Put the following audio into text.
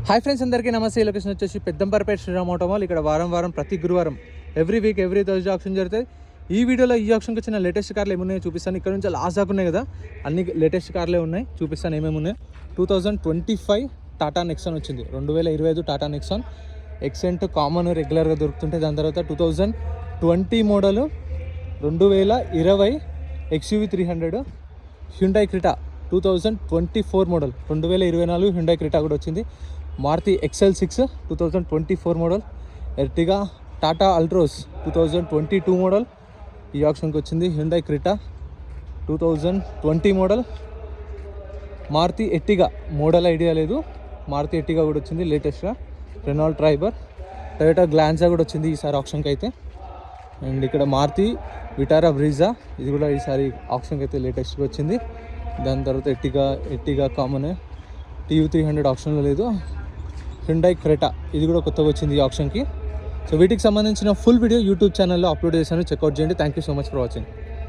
Hi friends, అందరికీ నమస్తే. ఈ లొకేషన్ వచ్చేసి పెద్దంపరపేట శ్రీరామ్ ఆటో మాల్. ఇక్కడ వారం ప్రతి గురువారం every week every Thursday option జరుగుతాయి. ఈ వీడియోలో ఈ ఆప్షన్కి వచ్చిన లేటెస్ట్ కార్లు ఏమున్నాయో చూపిస్తాను. ఇక్కడ నుంచి లాస్ట్ దాకా ఉన్నాయి కదా, అన్ని లేటెస్ట్ కార్లే ఉన్నాయి. చూపిస్తాను ఏమేమి ఉన్నాయి. 2025 టాటా నెక్సాన్ వచ్చింది. 2025 టాటా నెక్సాన్ ఎక్సెంట్ కామన్ రెగ్యులర్గా దొరుకుతుంటే, దాని తర్వాత 2020 model 2020 XUV 300 Hyundai Creta 2024 model 2024 Hyundai Creta కూడా వచ్చింది. Maruti XL6 2024 model, Ertiga Tata Altroz 2022 model ఈ ఆప్షన్కి వచ్చింది. Hyundai Creta 2020 model, Maruti Ertiga model idea లేదు, మారుతి ఎర్టిగా కూడా వచ్చింది లేటెస్ట్గా. రెనాల్ట్ ట్రైబర్, టొయోటా గ్లాన్జా కూడా వచ్చింది ఈసారి ఆప్షన్కి అయితే. అండ్ ఇక్కడ మారుతి విటారా బ్రీజా, ఇది కూడా ఈసారి ఆప్షన్కి అయితే లేటెస్ట్గా వచ్చింది. దాని తర్వాత ఎర్టిగా కామన్, TU 300 ఆప్షన్లో లేదు. హ్యుండై క్రెటా ఇది కూడా కొత్తగా వచ్చింది ఈ ఆప్షన్కి. సో వీటికి సంబంధించిన ఫుల్ వీడియో యూట్యూబ్ ఛానల్లో అప్లోడ్ చేశాను, చెక్అవుట్ చేయండి. Thank you so much for watching.